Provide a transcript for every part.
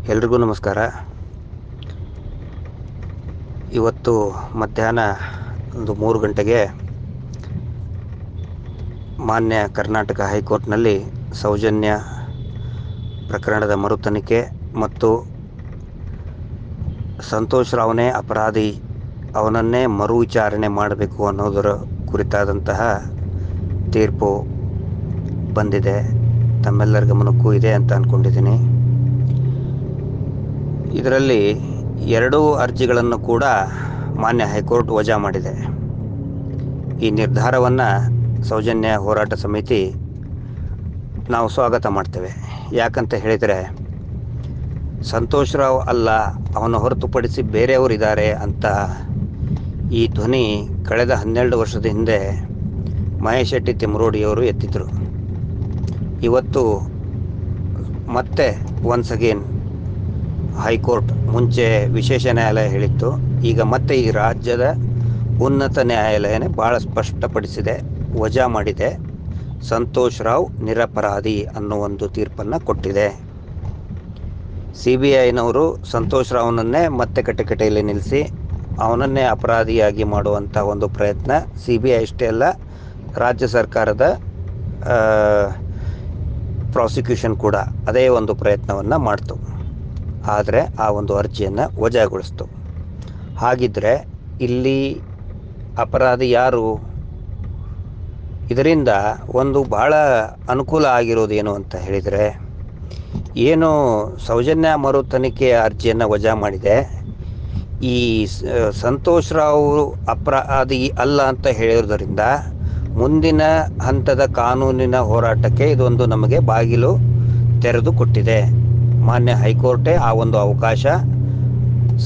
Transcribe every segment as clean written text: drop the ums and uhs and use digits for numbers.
ಎಲ್ರಿಗೂ ನಮಸ್ಕಾರ. ಇವತ್ತು ಮಧ್ಯಾಹ್ನ ಒಂದು 3 ಗಂಟೆಗೆ ಮಾನ್ಯ ಕರ್ನಾಟಕ ಹೈಕೋರ್ಟ್ನಲ್ಲಿ ಸೌಜನ್ಯ ಪ್ರಕರಣದ ಮರುತನಿಖೆ ಮತ್ತು ಸಂತೋಷ್ ರಾವ್ನೇ ಅಪರಾಧಿ, ಅವನನ್ನೇ ಮರು ವಿಚಾರಣೆ ಮಾಡಬೇಕು ಅನ್ನೋದರ ಕುರಿತಾದಂತಹ ತೀರ್ಪು ಬಂದಿದೆ. ತಮ್ಮೆಲ್ಲರ ಗಮನಕ್ಕೂ ಇದೆ ಅಂತ ಅಂದ್ಕೊಂಡಿದ್ದೀನಿ. ಇದರಲ್ಲಿ 2 ಅರ್ಜಿಗಳನ್ನು ಕೂಡ ಮಾನ್ಯ ಹೈಕೋರ್ಟ್ ವಜಾ ಮಾಡಿದೆ. ಈ ನಿರ್ಧಾರವನ್ನು ಸೌಜನ್ಯ ಹೋರಾಟ ಸಮಿತಿ ನಾವು ಸ್ವಾಗತ ಮಾಡ್ತೇವೆ. ಯಾಕಂತ ಹೇಳಿದರೆ, ಸಂತೋಷ್ ರಾವ್ ಅಲ್ಲ, ಅವನು ಹೊರತುಪಡಿಸಿ ಬೇರೆಯವರಿದ್ದಾರೆ ಅಂತ ಈ ಧ್ವನಿ ಕಳೆದ 12 ವರ್ಷದ ಹಿಂದೆ ಮಹೇಶ್ ಶೆಟ್ಟಿ ತಿಮ್ರೋಡಿಯವರು ಎತ್ತಿದ್ರು. ಇವತ್ತು ಮತ್ತೆ ಒನ್ಸ್ ಅಗೇನ್ ಹೈಕೋರ್ಟ್, ಮುಂಚೆ ವಿಶೇಷ ನ್ಯಾಯಾಲಯ ಹೇಳಿತ್ತು, ಈಗ ಮತ್ತೆ ಈ ರಾಜ್ಯದ ಉನ್ನತ ನ್ಯಾಯಾಲಯನೇ ಭಾಳ ಸ್ಪಷ್ಟಪಡಿಸಿದೆ, ವಜಾ ಮಾಡಿದೆ. ಸಂತೋಷ್ ರಾವ್ ನಿರಪರಾಧಿ ಅನ್ನೋ ಒಂದು ತೀರ್ಪನ್ನು ಕೊಟ್ಟಿದೆ. CBIನವರು ಸಂತೋಷ್ ರಾವ್ನನ್ನೇ ಮತ್ತೆ ಕಟಕಟೆಯಲ್ಲಿ ನಿಲ್ಲಿಸಿ ಅವನನ್ನೇ ಅಪರಾಧಿಯಾಗಿ ಮಾಡುವಂಥ ಒಂದು ಪ್ರಯತ್ನ CBI ಅಷ್ಟೇ ಅಲ್ಲ, ರಾಜ್ಯ ಸರ್ಕಾರದ ಪ್ರಾಸಿಕ್ಯೂಷನ್ ಕೂಡ ಅದೇ ಒಂದು ಪ್ರಯತ್ನವನ್ನು ಮಾಡ್ತು. ಆದರೆ ಆ ಒಂದು ಅರ್ಜಿಯನ್ನು ವಜಾಗೊಳಿಸ್ತು. ಹಾಗಿದ್ದರೆ ಇಲ್ಲಿ ಅಪರಾಧಿ ಯಾರು? ಇದರಿಂದ ಒಂದು ಭಾಳ ಅನುಕೂಲ ಆಗಿರೋದೇನು ಅಂತ ಹೇಳಿದರೆ, ಏನು ಸೌಜನ್ಯ ಮರು ತನಿಖೆಯ ಅರ್ಜಿಯನ್ನು ವಜಾ ಮಾಡಿದೆ, ಈ ಸಂತೋಷ್ ರಾವ್ ಅಪರಾಧಿ ಅಲ್ಲ ಅಂತ ಹೇಳಿರೋದರಿಂದ ಮುಂದಿನ ಹಂತದ ಕಾನೂನಿನ ಹೋರಾಟಕ್ಕೆ ಇದೊಂದು ನಮಗೆ ಬಾಗಿಲು ತೆರೆದು ಕೊಟ್ಟಿದೆ. ಮಾನ್ಯ ಹೈಕೋರ್ಟೇ ಆ ಒಂದು ಅವಕಾಶ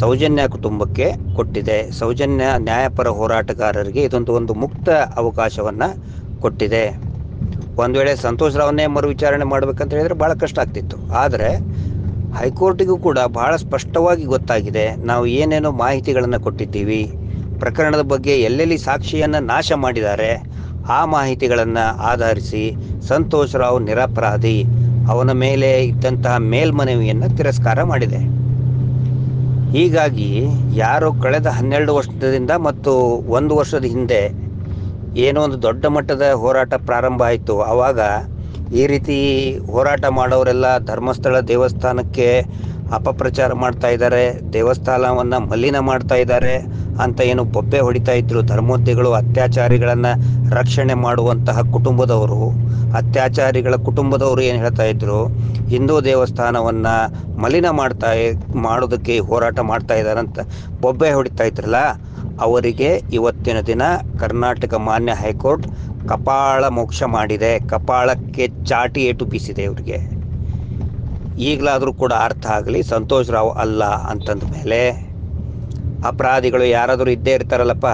ಸೌಜನ್ಯ ಕುಟುಂಬಕ್ಕೆ ಕೊಟ್ಟಿದೆ. ಸೌಜನ್ಯ ನ್ಯಾಯಪರ ಹೋರಾಟಗಾರರಿಗೆ ಒಂದು ಮುಕ್ತ ಅವಕಾಶವನ್ನು ಕೊಟ್ಟಿದೆ. ಒಂದು ವೇಳೆ ಸಂತೋಷ್ ರಾವ್ನೇ ಮರು ವಿಚಾರಣೆ ಮಾಡಬೇಕಂತ ಹೇಳಿದರೆ ಭಾಳ ಕಷ್ಟ ಆಗ್ತಿತ್ತು. ಆದರೆ ಹೈಕೋರ್ಟಿಗೂ ಕೂಡ ಭಾಳ ಸ್ಪಷ್ಟವಾಗಿ ಗೊತ್ತಾಗಿದೆ, ನಾವು ಏನೇನೋ ಮಾಹಿತಿಗಳನ್ನು ಕೊಟ್ಟಿದ್ದೀವಿ, ಪ್ರಕರಣದ ಬಗ್ಗೆ ಎಲ್ಲೆಲ್ಲಿ ಸಾಕ್ಷಿಯನ್ನು ನಾಶ ಮಾಡಿದ್ದಾರೆ ಆ ಮಾಹಿತಿಗಳನ್ನು ಆಧರಿಸಿ ಸಂತೋಷ್ ರಾವ್ ನಿರಪರಾಧಿ, ಅವನ ಮೇಲೆ ಇದ್ದಂತಹ ಮೇಲ್ಮನವಿಯನ್ನು ತಿರಸ್ಕಾರ ಮಾಡಿದೆ. ಹೀಗಾಗಿ ಯಾರು ಕಳೆದ 12 ವರ್ಷದಿಂದ ಮತ್ತು 1 ವರ್ಷದ ಹಿಂದೆ ಏನೋ ಒಂದು ದೊಡ್ಡ ಮಟ್ಟದ ಹೋರಾಟ ಪ್ರಾರಂಭ ಆಯಿತು, ಆವಾಗ ಈ ರೀತಿ ಹೋರಾಟ ಮಾಡೋರೆಲ್ಲ ಧರ್ಮಸ್ಥಳ ದೇವಸ್ಥಾನಕ್ಕೆ ಅಪಪ್ರಚಾರ ಮಾಡ್ತಾ ಇದ್ದಾರೆ, ದೇವಸ್ಥಾನವನ್ನು ಮಲಿನ ಮಾಡ್ತಾ ಇದ್ದಾರೆ ಅಂತ ಏನು ಬೊಬ್ಬೆ ಹೊಡಿತಾ ಇದ್ರು ಧರ್ಮೋದ್ಯಗಳು, ಅತ್ಯಾಚಾರಿಗಳನ್ನು ರಕ್ಷಣೆ ಮಾಡುವಂತಹ ಕುಟುಂಬದವರು, ಅತ್ಯಾಚಾರಿಗಳ ಕುಟುಂಬದವರು ಏನು ಹೇಳ್ತಾ ಇದ್ರು, ಹಿಂದೂ ದೇವಸ್ಥಾನವನ್ನು ಮಲಿನ ಮಾಡೋದಕ್ಕೆ ಹೋರಾಟ ಮಾಡ್ತಾ ಇದ್ದಾರೆ ಅಂತ ಬೊಬ್ಬೆ ಹೊಡಿತಾ ಇದ್ರಲ್ಲ, ಅವರಿಗೆ ಇವತ್ತಿನ ದಿನ ಕರ್ನಾಟಕ ಮಾನ್ಯ ಹೈಕೋರ್ಟ್ ಕಪಾಳ ಮೋಕ್ಷ ಮಾಡಿದೆ, ಕಪಾಳಕ್ಕೆ ಚಾಟಿ ಏಟು ಬೀಸಿದೆ. ಇವರಿಗೆ ಈಗಲಾದರೂ ಕೂಡ ಅರ್ಥ ಆಗಲಿ, ಸಂತೋಷ್ ರಾವ್ ಅಲ್ಲ ಅಂತಂದ ಮೇಲೆ ಅಪರಾಧಿಗಳು ಯಾರಾದರೂ ಇದ್ದೇ ಇರ್ತಾರಲ್ಲಪ್ಪ.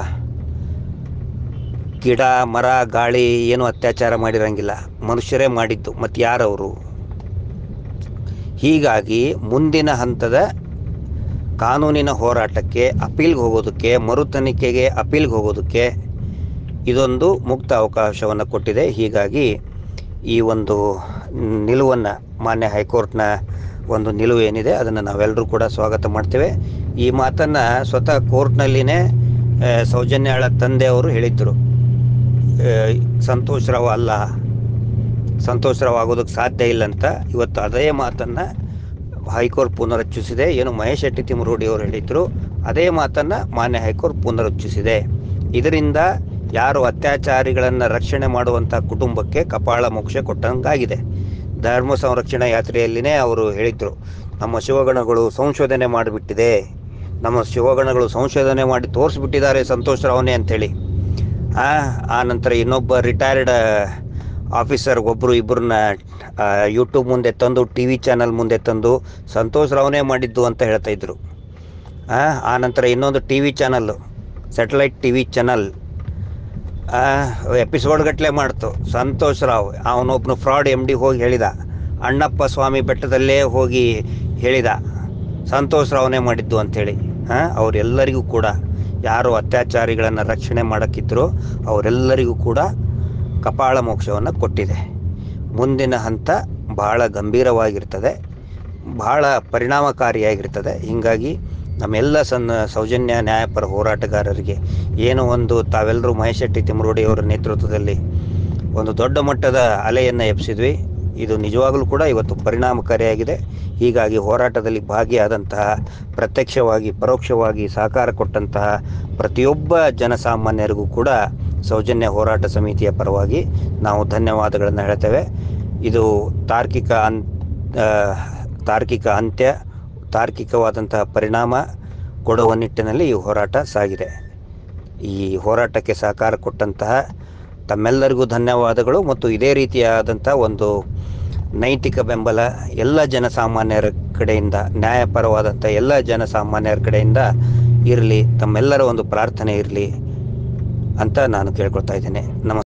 ಗಿಡ ಮರ ಗಾಳಿ ಏನು ಅತ್ಯಾಚಾರ ಮಾಡಿರಂಗಿಲ್ಲ, ಮನುಷ್ಯರೇ ಮಾಡಿದ್ದು, ಮತ್ತು ಯಾರವರು? ಹೀಗಾಗಿ ಮುಂದಿನ ಹಂತದ ಕಾನೂನಿನ ಹೋರಾಟಕ್ಕೆ ಅಪೀಲ್ಗೆ ಹೋಗೋದಕ್ಕೆ, ಮರು ತನಿಖೆಗೆ ಅಪೀಲ್ಗೆ ಹೋಗೋದಕ್ಕೆ ಇದೊಂದು ಮುಕ್ತ ಅವಕಾಶವನ್ನು ಕೊಟ್ಟಿದೆ. ಹೀಗಾಗಿ ಈ ಒಂದು ನಿಲುವನ್ನು, ಮಾನ್ಯ ಹೈಕೋರ್ಟ್ನ ಒಂದು ನಿಲುವು ಏನಿದೆ ಅದನ್ನು ನಾವೆಲ್ಲರೂ ಕೂಡ ಸ್ವಾಗತ ಮಾಡ್ತೇವೆ. ಈ ಮಾತನ್ನು ಸ್ವತಃ ಕೋರ್ಟ್ನಲ್ಲಿನೇ ಸೌಜನ್ಯಳ ತಂದೆಯವರು ಹೇಳಿದ್ದರು, ಸಂತೋಷ್ ರಾವ್ ಅಲ್ಲ, ಸಂತೋಷ್ ರಾವ್ ಆಗೋದಕ್ಕೆ ಸಾಧ್ಯ ಇಲ್ಲ ಅಂತ. ಇವತ್ತು ಅದೇ ಮಾತನ್ನು ಹೈಕೋರ್ಟ್ ಪುನರುಚ್ಚರಿಸಿದೆ. ಏನು ಮಹೇಶ್ ಶೆಟ್ಟಿ ತಿಮ್ರೋಡಿ ಅವರು ಹೇಳಿದ್ರು ಅದೇ ಮಾತನ್ನು ಮಾನ್ಯ ಹೈಕೋರ್ಟ್ ಪುನರುಚ್ಚರಿಸಿದೆ. ಇದರಿಂದ ಯಾರು ಅತ್ಯಾಚಾರಿಗಳನ್ನು ರಕ್ಷಣೆ ಮಾಡುವಂಥ ಕುಟುಂಬಕ್ಕೆ ಕಪಾಳ ಮೋಕ್ಷ ಕೊಟ್ಟಂಗಾಗಿದೆ. ಧರ್ಮ ಸಂರಕ್ಷಣಾ ಯಾತ್ರೆಯಲ್ಲಿನೇ ಅವರು ಹೇಳಿದರು, ನಮ್ಮ ಶಿವಗಣಗಳು ಸಂಶೋಧನೆ ಮಾಡಿಬಿಟ್ಟಿದೆ, ನಮ್ಮ ಶಿವಗಣಗಳು ಸಂಶೋಧನೆ ಮಾಡಿ ತೋರಿಸ್ಬಿಟ್ಟಿದ್ದಾರೆ ಸಂತೋಷ್ ರಾವ್ನೇ ಅಂಥೇಳಿ. ಆ ನಂತರ ಇನ್ನೊಬ್ಬ ರಿಟೈರ್ಡ್ ಆಫೀಸರ್ ಒಬ್ಬರು ಇಬ್ಬರನ್ನ ಯೂಟ್ಯೂಬ್ ಮುಂದೆ ತಂದು, TV ಚಾನಲ್ ಮುಂದೆ ತಂದು ಸಂತೋಷ್ ರಾವ್ನೇ ಮಾಡಿದ್ದು ಅಂತ ಹೇಳ್ತಾ ಇದ್ರು. ಆ ನಂತರ ಇನ್ನೊಂದು TV channel, satellite TV channel episode ಗಟ್ಟಲೆ ಮಾಡ್ತು. ಸಂತೋಷ್ ರಾವ್ ಅವನೊಬ್ಬನು ಫ್ರಾಡ್ MD ಹೋಗಿ ಹೇಳಿದ, ಅಣ್ಣಪ್ಪ ಸ್ವಾಮಿ ಬೆಟ್ಟದಲ್ಲೇ ಹೋಗಿ ಹೇಳಿದ ಸಂತೋಷ್ ರಾವ್ನೇ ಮಾಡಿದ್ದು ಅಂಥೇಳಿ. ಅವರೆಲ್ಲರಿಗೂ ಕೂಡ, ಯಾರು ಅತ್ಯಾಚಾರಿಗಳನ್ನು ರಕ್ಷಣೆ ಮಾಡೋಕ್ಕಿದ್ರು ಅವರೆಲ್ಲರಿಗೂ ಕೂಡ ಕಪಾಳ ಮೋಕ್ಷವನ್ನು ಕೊಟ್ಟಿದೆ. ಮುಂದಿನ ಹಂತ ಬಹಳ ಗಂಭೀರವಾಗಿರ್ತದೆ. ಬಹಳ ಪರಿಣಾಮಕಾರಿಯಾಗಿರ್ತದೆ. ಹೀಗಾಗಿ ನಮ್ಮೆಲ್ಲ ಸೌಜನ್ಯ ನ್ಯಾಯಪರ ಹೋರಾಟಗಾರರಿಗೆ ಏನು ಒಂದು ತಾವೆಲ್ಲರೂ ಮಹೇಶ್ ಶೆಟ್ಟಿ ತಿಮ್ಮರೋಡಿಯವರ ನೇತೃತ್ವದಲ್ಲಿ ಒಂದು ದೊಡ್ಡ ಮಟ್ಟದ ಅಲೆಯನ್ನು ಎಬ್ಬಿಸಿದ್ವಿ. ಇದು ನಿಜವಾಗಲೂ ಕೂಡ ಇವತ್ತು ಪರಿಣಾಮಕಾರಿಯಾಗಿದೆ. ಹೀಗಾಗಿ ಹೋರಾಟದಲ್ಲಿ ಭಾಗಿಯಾದಂತಹ, ಪ್ರತ್ಯಕ್ಷವಾಗಿ ಪರೋಕ್ಷವಾಗಿ ಸಹಕಾರ ಕೊಟ್ಟಂತಹ ಪ್ರತಿಯೊಬ್ಬ ಜನಸಾಮಾನ್ಯರಿಗೂ ಕೂಡ ಸೌಜನ್ಯ ಹೋರಾಟ ಸಮಿತಿಯ ಪರವಾಗಿ ನಾವು ಧನ್ಯವಾದಗಳನ್ನು ಹೇಳ್ತೇವೆ. ಇದು ತಾರ್ಕಿಕ ಅಂತ್ಯ, ತಾರ್ಕಿಕವಾದಂತಹ ಪರಿಣಾಮ ಕೊಡುವ ನಿಟ್ಟಿನಲ್ಲಿ ಈ ಹೋರಾಟ ಸಾಗಿದೆ. ಈ ಹೋರಾಟಕ್ಕೆ ಸಹಕಾರ ಕೊಟ್ಟಂತಹ ತಮ್ಮೆಲ್ಲರಿಗೂ ಧನ್ಯವಾದಗಳು. ಮತ್ತು ಇದೇ ರೀತಿಯಾದಂಥ ಒಂದು ನೈತಿಕ ಬೆಂಬಲ ಎಲ್ಲ ಜನಸಾಮಾನ್ಯರ ಕಡೆಯಿಂದ, ನ್ಯಾಯಪರವಾದಂಥ ಎಲ್ಲ ಜನಸಾಮಾನ್ಯರ ಕಡೆಯಿಂದ ಇರಲಿ, ತಮ್ಮೆಲ್ಲರ ಒಂದು ಪ್ರಾರ್ಥನೆ ಇರಲಿ ಅಂತ ನಾನು ಕೇಳ್ಕೊಳ್ತಾ ಇದ್ದೇನೆ. ನಮಸ್ಕಾರ.